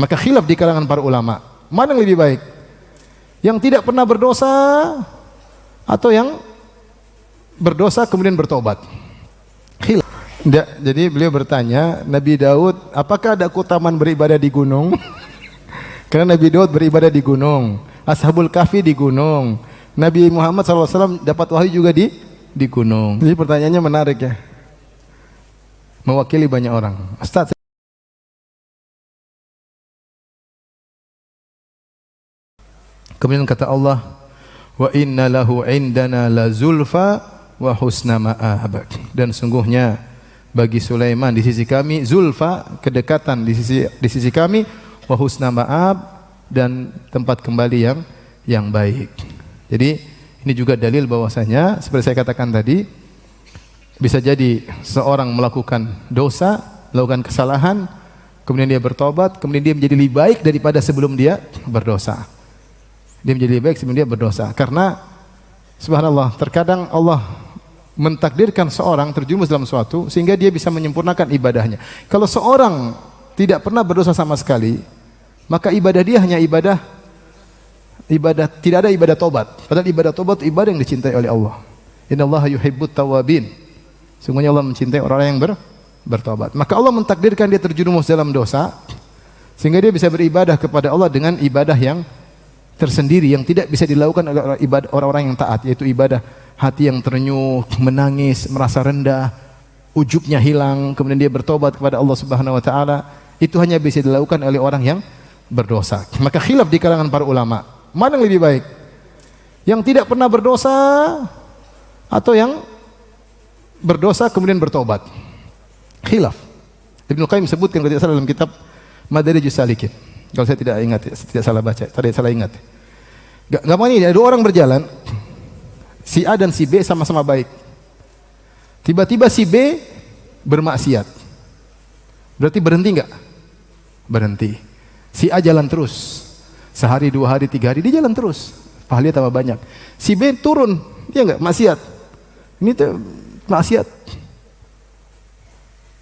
Maka khilaf di kalangan para ulama, mana yang lebih baik? Yang tidak pernah berdosa atau yang berdosa kemudian bertobat? Khilaf. Jadi beliau bertanya, Nabi Daud, apakah ada keutamaan beribadah di gunung? Karena Nabi Daud beribadah di gunung, Ashabul Kahfi di gunung, Nabi Muhammad SAW dapat wahyu juga di gunung. Jadi pertanyaannya menarik ya, mewakili banyak orang. Ustaz, kemudian kata Allah, wa inna lahu indana la zulfa wa husna ma'ab. Dan sungguhnya bagi Sulaiman di sisi kami zulfa, kedekatan di sisi kami, wa husna ma'ab, dan tempat kembali yang baik. Jadi ini juga dalil bahwasanya seperti saya katakan tadi, bisa jadi seorang melakukan dosa, melakukan kesalahan, kemudian dia bertobat, kemudian dia menjadi lebih baik daripada sebelum dia berdosa. Dia menjadi lebih baik sebelum dia berdosa. Karena subhanallah, terkadang Allah mentakdirkan seorang terjumus dalam suatu sehingga dia bisa menyempurnakan ibadahnya. Kalau seorang tidak pernah berdosa sama sekali, maka ibadah dia hanya ibadah, tidak ada ibadah tobat. Padahal ibadah tobat ibadah yang dicintai oleh Allah. Innallaha yuhibbut tawabin. Sungguhnya Allah mencintai orang-orang yang bertobat. Maka Allah mentakdirkan dia terjerumus dalam dosa sehingga dia bisa beribadah kepada Allah dengan ibadah yang tersendiri yang tidak bisa dilakukan oleh orang-orang yang taat, yaitu ibadah hati yang terenyuh, menangis, merasa rendah, ujubnya hilang, kemudian dia bertobat kepada Allah Subhanahu wa taala. Itu hanya bisa dilakukan oleh orang yang berdosa. Maka khilaf di kalangan para ulama, mana yang lebih baik? Yang tidak pernah berdosa atau yang berdosa kemudian bertobat? Khilaf. Ibnu Qayyim sebutkan kalau tidak salah dalam kitab Madarijus Salikin. Kalau saya tidak ingat, tidak salah baca, tidak salah ingat. Gampang ini, ada dua orang berjalan, si A dan si B sama-sama baik. Tiba-tiba si B bermaksiat. Berarti berhenti enggak? Berhenti. Si A jalan terus. Sehari, 2 hari, 3 hari dia jalan terus. Pahalanya tambah banyak. Si B turun, dia enggak maksiat. Ini tuh maksiat.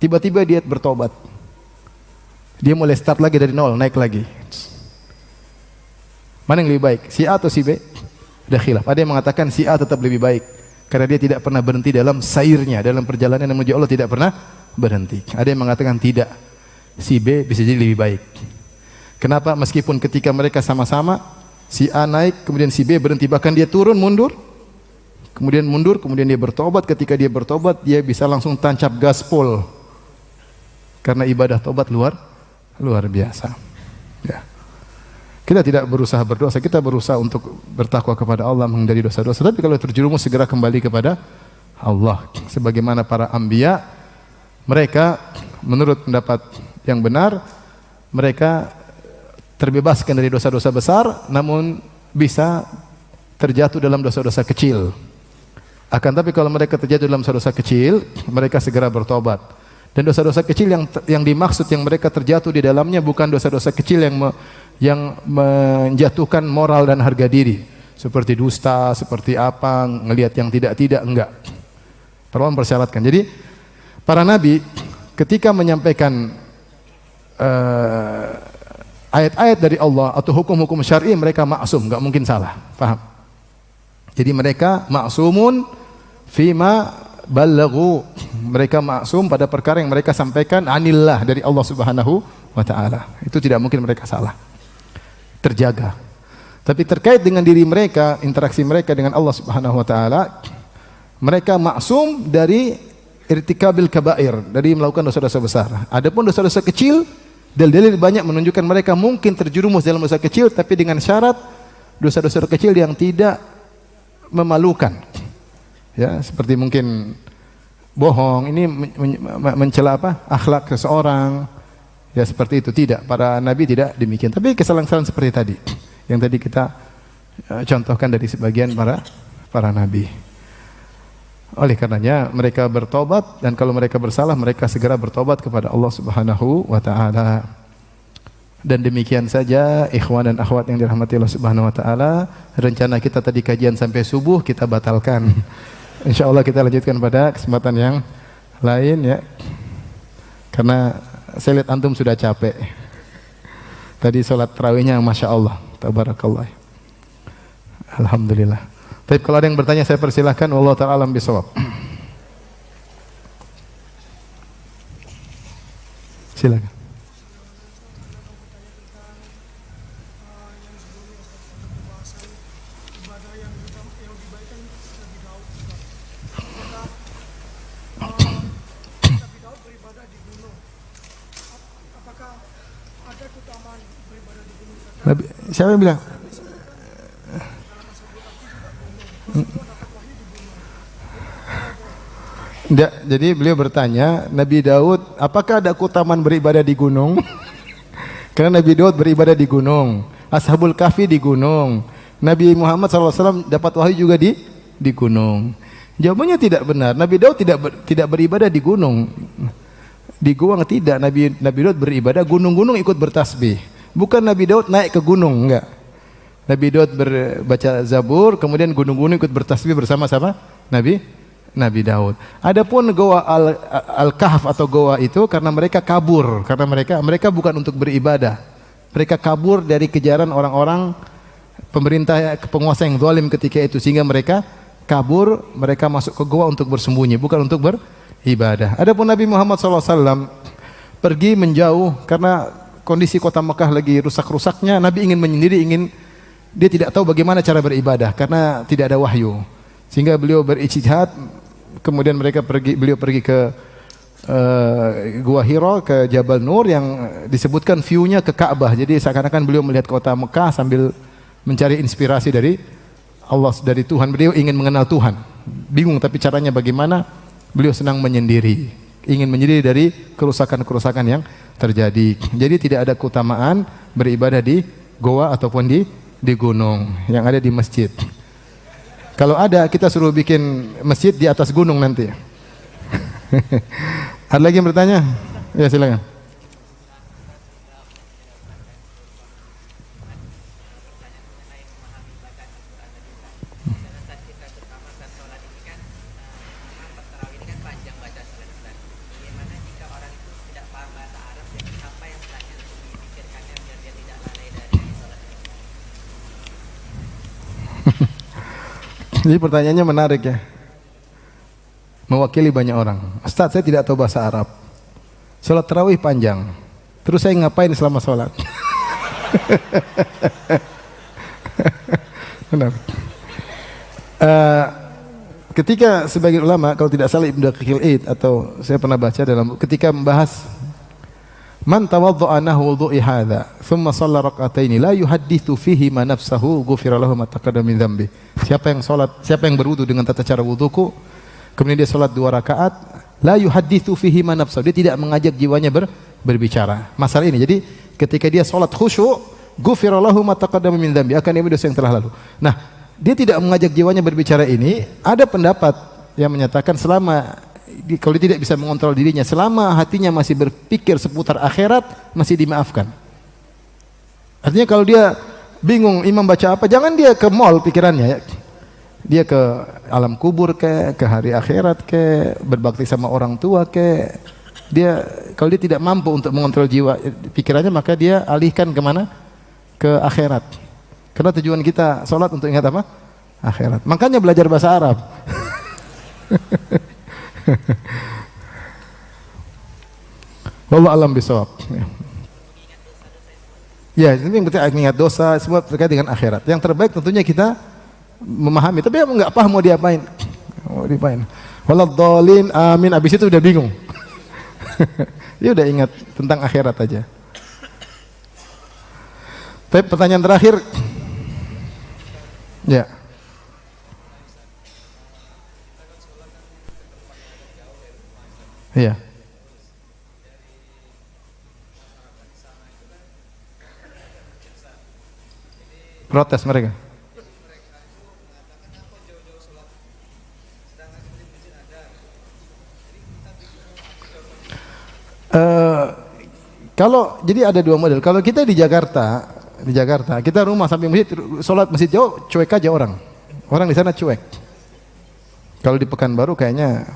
Tiba-tiba dia bertobat. Dia mulai start lagi dari nol, naik lagi. Mana yang lebih baik? Si A atau si B? Ada khilaf. Ada yang mengatakan si A tetap lebih baik karena dia tidak pernah berhenti dalam sairnya, dalam perjalanan menuju Allah tidak pernah berhenti. Ada yang mengatakan tidak. Si B bisa jadi lebih baik. Kenapa? Meskipun ketika mereka sama-sama, si A naik, kemudian si B berhenti, bahkan dia turun, mundur, kemudian dia bertobat. Ketika dia bertobat, dia bisa langsung tancap gaspol. Karena ibadah tobat luar biasa. Ya. Kita tidak berusaha berdosa, kita berusaha untuk bertakwa kepada Allah, menghindari dosa-dosa. Tapi kalau terjerumus segera kembali kepada Allah. Sebagaimana para anbiya, mereka menurut pendapat yang benar, mereka terbebaskan dari dosa-dosa besar, namun bisa terjatuh dalam dosa-dosa kecil. Akan tapi kalau mereka terjatuh dalam dosa-dosa kecil, mereka segera bertobat. Dan dosa-dosa kecil yang dimaksud yang mereka terjatuh di dalamnya bukan dosa-dosa kecil yang menjatuhkan moral dan harga diri, seperti dusta, seperti apa, ngelihat yang tidak enggak. Perlu mempersyaratkan. Jadi para nabi ketika menyampaikan ayat-ayat dari Allah atau hukum-hukum syar'i, mereka maksum, enggak mungkin salah. Paham? Jadi mereka maksumun fima balaghu, mereka maksum pada perkara yang mereka sampaikan anillah, dari Allah Subhanahu wa taala. Itu tidak mungkin mereka salah. Terjaga. Tapi terkait dengan diri mereka, interaksi mereka dengan Allah Subhanahu wa taala, mereka maksum dari irtikabil kabair, dari melakukan dosa-dosa besar. Adapun dosa-dosa kecil, dalil-dalil banyak menunjukkan mereka mungkin terjerumus dalam dosa kecil, tapi dengan syarat dosa-dosa kecil yang tidak memalukan. Ya, seperti mungkin bohong, ini mencela akhlak seseorang. Ya seperti itu, tidak. Para nabi tidak demikian. Tapi kesalahan-kesalahan seperti tadi yang tadi kita contohkan dari sebagian para nabi. Oleh karenanya mereka bertobat, dan kalau mereka bersalah mereka segera bertobat kepada Allah Subhanahu wa taala. Dan demikian saja ikhwan dan akhwat yang dirahmati Allah Subhanahu wa taala, rencana kita tadi kajian sampai subuh kita batalkan. Insyaallah kita lanjutkan pada kesempatan yang lain ya. Karena saya lihat antum sudah capek. Tadi sholat tarawihnya Masya Allah, tabarakallah. Alhamdulillah. Tapi kalau ada yang bertanya saya persilahkan. Wallahu ta'ala alam bisawab. Silakan. Nabi, siapa yang bilang? Tidak, jadi beliau bertanya, Nabi Daud, apakah ada keutamaan beribadah di gunung? Karena Nabi Daud beribadah di gunung, Ashabul Kahfi di gunung, Nabi Muhammad SAW dapat wahyu juga di gunung. Jawabannya tidak benar. Nabi Daud tidak beribadah di gunung, di gua tidak. Nabi Daud beribadah gunung-gunung ikut bertasbih. Bukan Nabi Daud naik ke gunung, enggak. Nabi Daud berbaca Zabur, kemudian gunung-gunung ikut bertasbih bersama-sama Nabi Daud. Adapun goa Al-Kahf atau goa itu karena mereka kabur, karena mereka bukan untuk beribadah. Mereka kabur dari kejaran orang-orang pemerintah penguasa yang zalim ketika itu, sehingga mereka kabur, mereka masuk ke goa untuk bersembunyi, bukan untuk beribadah. Adapun Nabi Muhammad SAW pergi menjauh karena kondisi kota Mekah lagi rusak-rusaknya. Nabi ingin menyendiri, dia tidak tahu bagaimana cara beribadah karena tidak ada wahyu. Sehingga beliau berijtihad, kemudian beliau pergi ke Gua Hira, ke Jabal Nur yang disebutkan view-nya ke Ka'bah. Jadi seakan-akan beliau melihat kota Mekah sambil mencari inspirasi dari Allah, dari Tuhan. Beliau ingin mengenal Tuhan. Bingung tapi caranya bagaimana? Beliau senang menyendiri, ingin menyendiri dari kerusakan-kerusakan yang terjadi. Jadi tidak ada keutamaan beribadah di goa ataupun di gunung, yang ada di masjid. Kalau ada, kita suruh bikin masjid di atas gunung nanti. Ada lagi yang bertanya? Ya, silakan. Jadi pertanyaannya menarik ya. Mewakili banyak orang. Ustaz, saya tidak tahu bahasa Arab. Salat tarawih panjang. Terus saya ngapain selama salat? Benar. Ketika sebagian ulama, kalau tidak salah Ibnu Daqiqil Id, atau saya pernah baca dalam ketika membahas man tawadda'a nahwa wudu'i hadza thumma shalla rak'ataini la yuhadditsu fihi ma nafsahu ghufira lahu ma taqaddama min dzambi. Siapa yang berwudu dengan tata cara wuduku, kemudian dia salat 2 rakaat, la yuhadditsu fihi ma nafsahu, dia tidak mengajak jiwanya berbicara masalah ini. Jadi ketika dia salat khusyuk, ghufira lahu ma taqaddama min dzambi, akan diampuni dosa yang telah lalu. Nah, dia tidak mengajak jiwanya berbicara ini. Ada pendapat yang menyatakan kalau dia tidak bisa mengontrol dirinya, selama hatinya masih berpikir seputar akhirat, masih dimaafkan. Artinya kalau dia bingung imam baca apa, jangan dia ke mall pikirannya ya. Dia ke alam kubur ke hari akhirat berbakti sama orang tua kalau dia tidak mampu untuk mengontrol jiwa pikirannya, maka dia alihkan kemana? Ke akhirat. Karena tujuan kita sholat untuk ingat apa? Akhirat. Makanya belajar bahasa Arab. Wallahu alam bisawab. Ya, ini yang penting ingat dosa, semua terkait dengan akhirat. Yang terbaik tentunya kita memahami, tapi enggak paham mau diapain. Waladhdallin, amin. Habis itu udah bingung. Dia udah ingat tentang akhirat aja. Tapi pertanyaan terakhir. Ya. Iya. Protes mereka. Kalau jadi ada 2 model. Kalau kita di Jakarta kita rumah samping masjid, sholat masjid jauh, cuek aja orang. Orang di sana cuek. Kalau di Pekanbaru kayaknya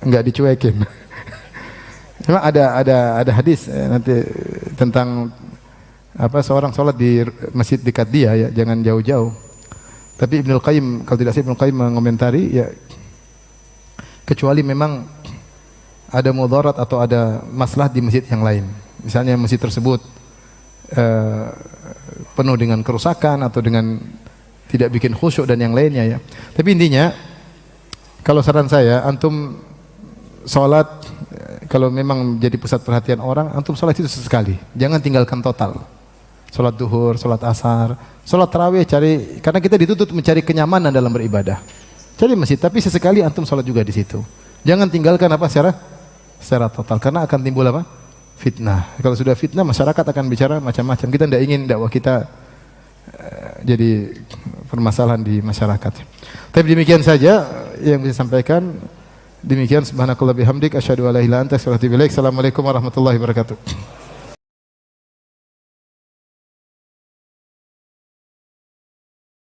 enggak dicuekin. Cuma ada hadis nanti tentang seorang sholat di masjid dekat dia ya, jangan jauh-jauh. Tapi Ibnul Qayyim, kalau tidak salah Ibnul Qayyim mengomentari ya, kecuali memang ada mudarat atau ada masalah di masjid yang lain. Misalnya masjid tersebut penuh dengan kerusakan atau dengan tidak bikin khusyuk dan yang lainnya ya. Tapi intinya kalau saran saya, antum sholat kalau memang jadi pusat perhatian orang, antum sholat itu sesekali, jangan tinggalkan total. Sholat duhur, sholat asar, sholat tarawih, karena kita dituntut mencari kenyamanan dalam beribadah. Cari masjid, tapi sesekali antum sholat juga di situ. Jangan tinggalkan secara total, karena akan timbul fitnah. Kalau sudah fitnah, masyarakat akan bicara macam-macam. Kita tidak ingin dakwah kita jadi permasalahan di masyarakat. Tapi demikian saja yang bisa sampaikan. Demikian subhanakallah bihamdik asyhadu an la ilaha illa anta astaghfiruka wa atubu ilaik. Assalamualaikum warahmatullahi wabarakatuh.